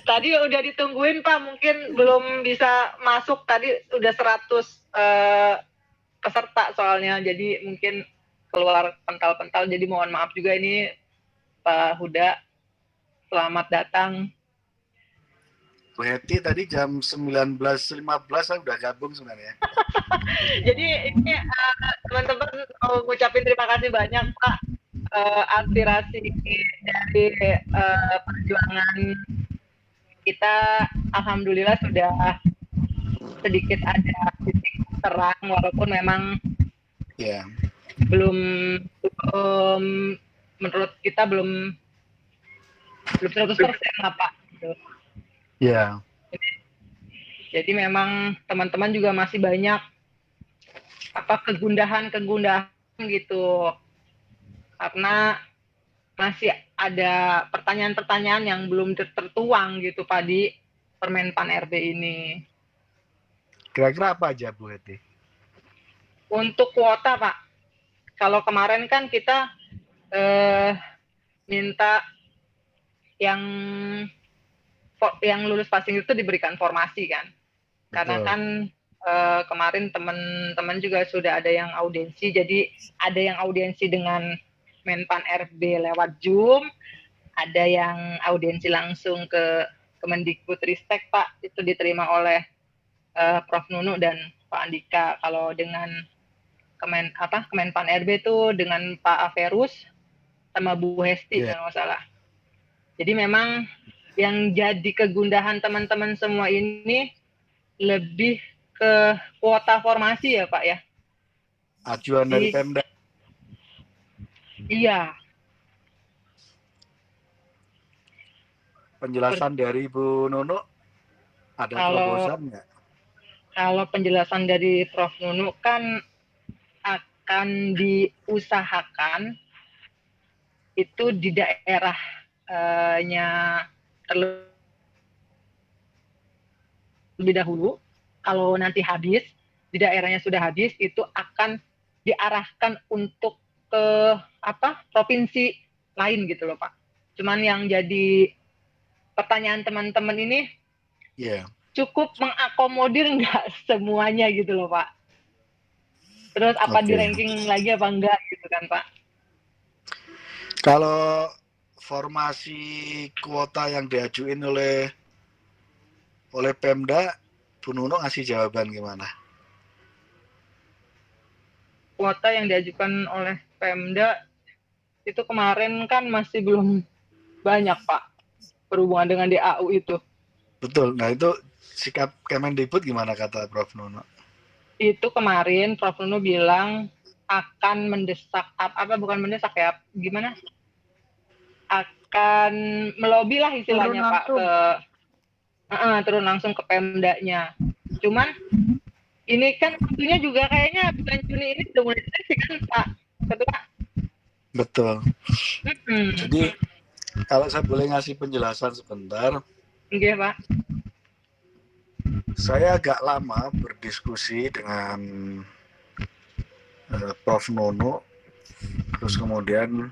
Tadi udah ditungguin Pak, mungkin belum bisa masuk, tadi udah 100 peserta soalnya, jadi mungkin keluar pental-pental, jadi mohon maaf juga ini Pak Huda, selamat datang. Bu Heti tadi jam 19.15 saya udah gabung sebenarnya. Jadi ini teman-teman mau ngucapin terima kasih banyak Pak, aspirasi dari perjuangan kita alhamdulillah sudah sedikit ada titik terang, walaupun memang belum menurut kita belum 100% lah Pak. Iya. Jadi memang teman-teman juga masih banyak kegundahan gitu, karena masih ada pertanyaan-pertanyaan yang belum tertuang gitu Pak di Permenpan RB ini. Kira-kira apa aja Bu Heti? Untuk kuota Pak, kalau kemarin kan kita minta yang lulus passing itu diberikan formasi kan. Betul. Karena kan kemarin teman-teman juga sudah ada yang audiensi, jadi ada yang audiensi dengan Menpan RB lewat Zoom, ada yang audiensi langsung ke Kemendikbudristek Pak, itu diterima oleh Prof Nunu dan Pak Andika. Kalau dengan Kemenpan RB itu dengan Pak Averus sama Bu Hesti kalau nggak salah. Jadi memang yang jadi kegundahan teman-teman semua ini lebih ke kuota formasi ya Pak ya. Ajuan dari Pemda. Iya. Penjelasan dari Bu Nunu ada terobosan nggak? Kalau penjelasan dari Prof Nunu kan akan diusahakan itu di daerahnya terlebih dahulu. Kalau nanti habis, di daerahnya sudah habis, itu akan diarahkan untuk ke provinsi lain gitu loh Pak. Cuman yang jadi pertanyaan teman-teman ini cukup mengakomodir nggak semuanya gitu loh Pak. Terus apa di ranking lagi apa enggak gitu kan Pak. Kalau formasi kuota yang diajuin oleh Pemda, Bu Nunu ngasih jawaban gimana? Kuota yang diajukan oleh Pemda itu kemarin kan masih belum banyak Pak, berhubungan dengan DAU itu. Betul, nah itu sikap Kemendikbud gimana kata Prof Nunu? Itu kemarin Prof Nunu bilang akan mendesak, bukan mendesak ya, gimana? Akan melobi lah istilahnya Pak ke turun langsung ke Pemdanya. Cuman ini kan waktunya juga kayaknya bulan Juni ini sudah mulai seleksi kan Pak Ketua. Betul. Jadi kalau saya boleh ngasih penjelasan sebentar. Iya Pak. Saya agak lama berdiskusi dengan Prof Nunu, terus kemudian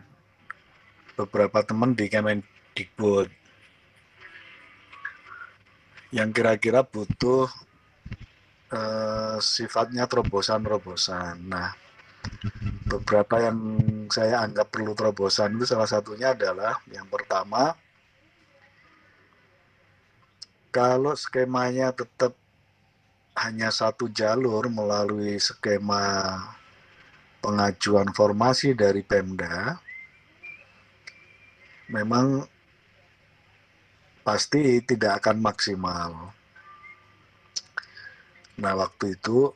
beberapa teman di Kemendikbud yang kira-kira butuh sifatnya terobosan-terobosan. Nah, beberapa yang saya anggap perlu terobosan itu salah satunya adalah yang pertama, kalau skemanya tetap hanya satu jalur melalui skema pengajuan formasi dari Pemda, memang pasti tidak akan maksimal. Nah, waktu itu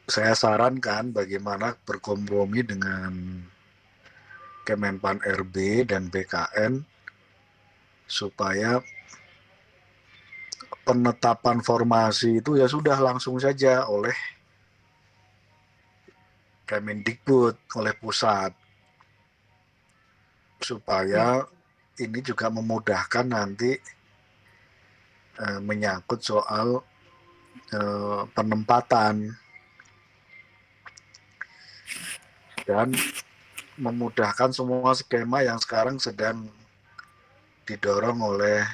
saya sarankan bagaimana berkompromi dengan Kemenpan RB dan BKN supaya penetapan formasi itu ya sudah langsung saja oleh Kemendikbud, oleh pusat, supaya ini juga memudahkan nanti menyangkut soal penempatan dan memudahkan semua skema yang sekarang sedang didorong oleh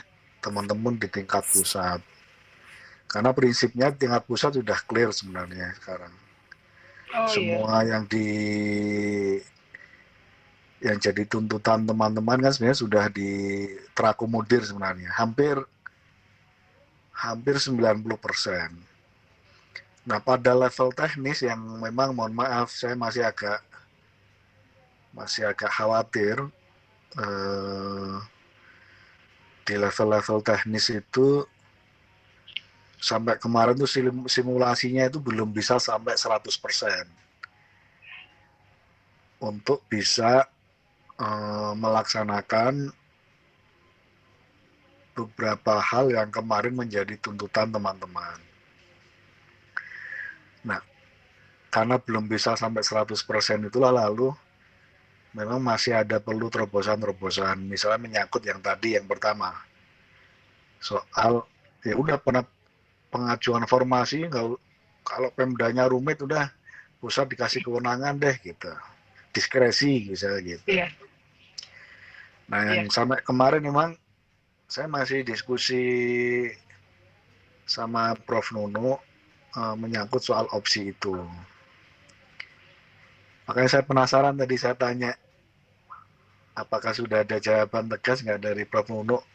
teman-teman di tingkat pusat. Karena prinsipnya tingkat pusat sudah clear sebenarnya sekarang. Oh iya. Semua yang jadi tuntutan teman-teman kan sebenarnya sudah terakomodir sebenarnya. Hampir 90%. Nah, pada level teknis yang memang mohon maaf saya masih agak khawatir di level-level teknis itu sampai kemarin tuh simulasinya itu belum bisa sampai 100% untuk bisa melaksanakan beberapa hal yang kemarin menjadi tuntutan teman-teman. Nah, karena belum bisa sampai 100% itulah lalu memang masih ada perlu terobosan-terobosan. Misalnya menyangkut yang tadi yang pertama. Soal ya udah pengajuan formasi kalau Pemdanya rumit udah pusat dikasih kewenangan deh gitu. Diskresi misalnya gitu. Iya. Nah, yang sampai kemarin memang saya masih diskusi sama Prof. Nuno menyangkut soal opsi itu. Makanya saya penasaran tadi saya tanya, apakah sudah ada jawaban tegas nggak dari Prof. Nuno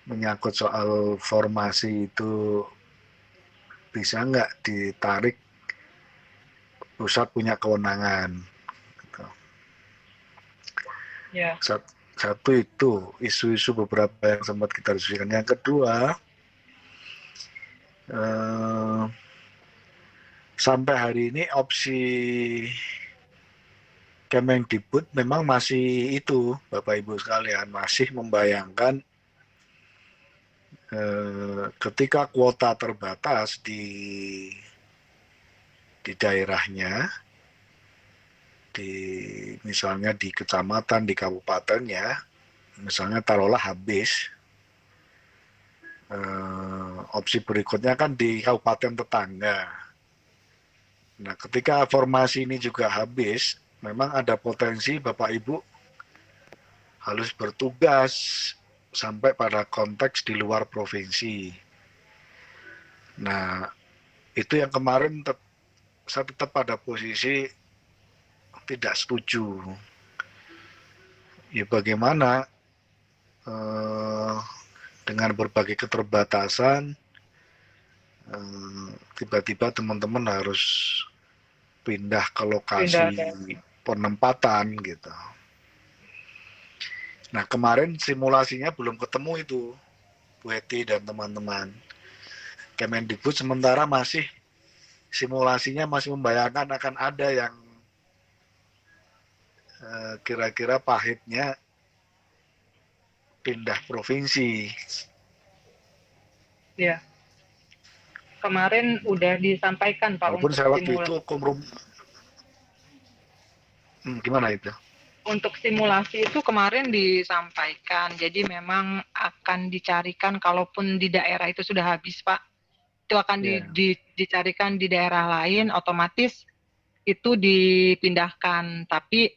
menyangkut soal formasi itu bisa nggak ditarik pusat punya kewenangan. Gitu. Ya. Satu itu isu-isu beberapa yang sempat kita diskusikan. Yang kedua, sampai hari ini opsi Kemendikbud memang masih itu, Bapak Ibu sekalian, masih membayangkan ketika kuota terbatas di daerahnya, misalnya di kecamatan, di kabupatennya, misalnya taruhlah habis, opsi berikutnya kan di kabupaten tetangga. Nah, ketika formasi ini juga habis, memang ada potensi Bapak Ibu harus bertugas sampai pada konteks di luar provinsi. Nah, itu yang kemarin saya tetap pada posisi tidak setuju. Ya bagaimana dengan berbagai keterbatasan tiba-tiba teman-teman harus pindah ke lokasi penempatan gitu. Nah, kemarin simulasinya belum ketemu itu, Bu Heti dan teman-teman. Kemendikbud sementara masih simulasinya masih membayangkan akan ada yang kira-kira pahitnya pindah provinsi. Ya. Kemarin udah disampaikan Pak. Walaupun saya waktu itu gimana itu? Untuk simulasi itu kemarin disampaikan, jadi memang akan dicarikan kalaupun di daerah itu sudah habis Pak, itu akan dicarikan di daerah lain, otomatis itu dipindahkan, tapi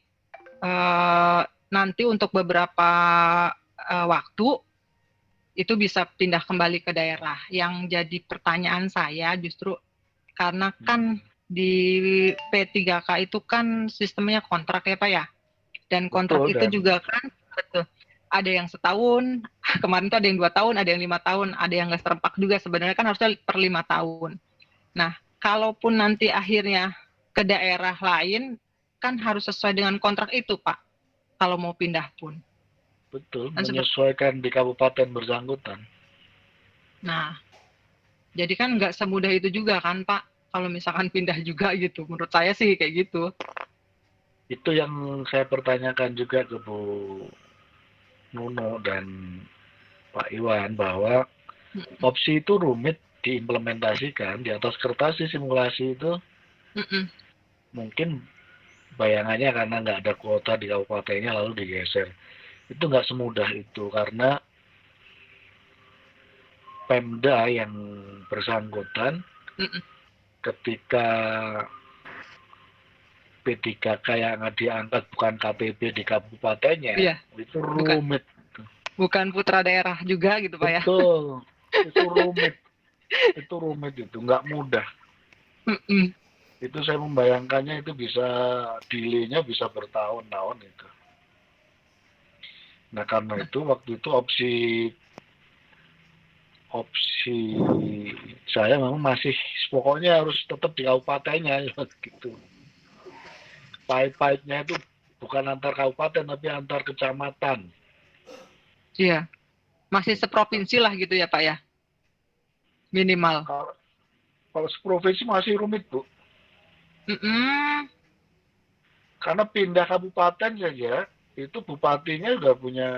nanti untuk beberapa waktu itu bisa pindah kembali ke daerah. Yang jadi pertanyaan saya justru karena kan di P3K itu kan sistemnya kontrak ya Pak ya, dan kontrak itu juga kan betul ada yang setahun, kemarin tuh ada yang 2 tahun, ada yang 5 tahun, ada yang nggak serempak juga, sebenarnya kan harusnya per 5 tahun. Nah, kalaupun nanti akhirnya ke daerah lain, kan harus sesuai dengan kontrak itu Pak, kalau mau pindah pun. Betul, menyesuaikan di kabupaten bersangkutan. Nah, jadi kan nggak semudah itu juga kan Pak, kalau misalkan pindah juga gitu, menurut saya sih kayak gitu. Itu yang saya pertanyakan juga ke Bu Nuno dan Pak Iwan, bahwa opsi itu rumit diimplementasikan. Di atas kertas di simulasi itu mungkin bayangannya karena nggak ada kuota di kabupatennya lalu digeser. Itu nggak semudah itu, karena Pemda yang bersangkutan ketika P3K yang diangkat bukan KPB di kabupatennya, itu rumit. Bukan putra daerah juga gitu Pak ya. Betul, itu rumit itu, nggak mudah. Mm-mm. Itu saya membayangkannya itu bisa delay-nya bisa bertahun-tahun itu. Nah karena itu waktu itu opsi saya memang masih pokoknya harus tetap di kabupatennya gitu. Pahit-pahitnya itu bukan antar kabupaten tapi antar kecamatan. Iya. Masih seprovinsi lah gitu ya Pak ya. Minimal. Kalau, kalau seprovinsi masih rumit Bu, Mm-mm. karena pindah kabupaten saja itu bupatinya udah punya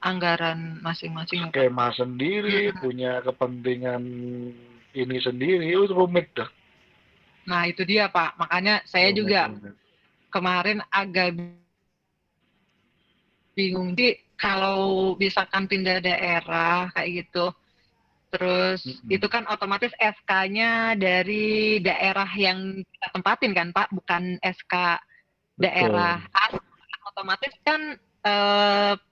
Anggaran masing-masing ya Pak. skema sendiri, Mm-mm. punya kepentingan ini sendiri, itu rumit dah. Nah itu dia Pak. Makanya saya Rumit, juga rumit. kemarin agak bingung sih kalau misalkan pindah daerah kayak gitu. Terus itu Mm-mm. kan otomatis SK-nya dari daerah yang kita tempatin kan Pak, bukan SK daerah Betul, asal. Otomatis kan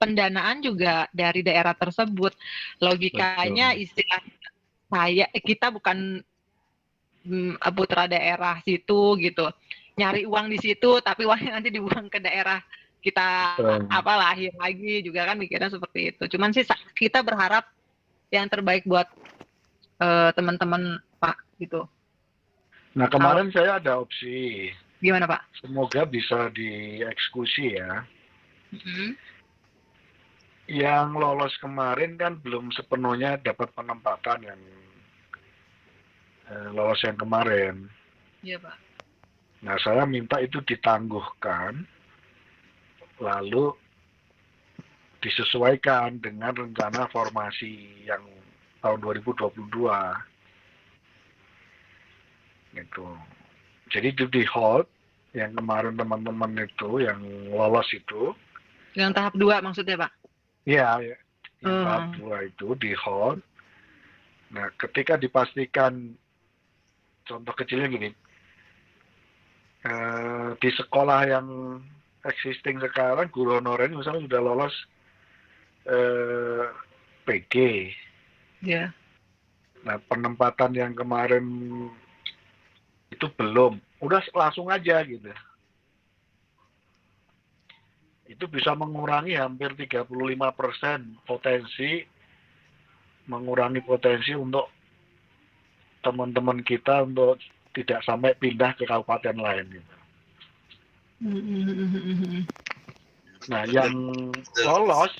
pendanaan juga dari daerah tersebut. betul, Logikanya istilah kita bukan putra daerah situ gitu. Nyari uang di situ tapi uangnya nanti dibuang ke daerah kita betul. apa lahir lagi juga kan mikirnya seperti itu. Cuman sih kita berharap yang terbaik buat teman-teman Pak gitu. Nah Kalau kemarin saya ada opsi, gimana Pak? semoga bisa dieksekusi ya. Mm-hmm. Yang lolos kemarin kan belum sepenuhnya dapat penempatan yang lolos yang kemarin. Iya Pak. Nah saya minta itu ditangguhkan, lalu disesuaikan dengan rencana formasi yang tahun 2022 gitu. Jadi itu di hold yang kemarin teman-teman itu yang lolos itu, Yang tahap 2 maksudnya Pak? ya yang tahap Hmm. 2 itu di hold. Nah ketika dipastikan, contoh kecilnya gini, di sekolah yang existing sekarang guru honorer misalnya sudah lolos PG. Ya. Nah penempatan yang kemarin itu belum, udah langsung aja gitu. Itu bisa mengurangi hampir 35% mengurangi potensi untuk teman-teman kita untuk tidak sampai pindah ke kabupaten lain gitu. Mm-hmm. Nah yang lolos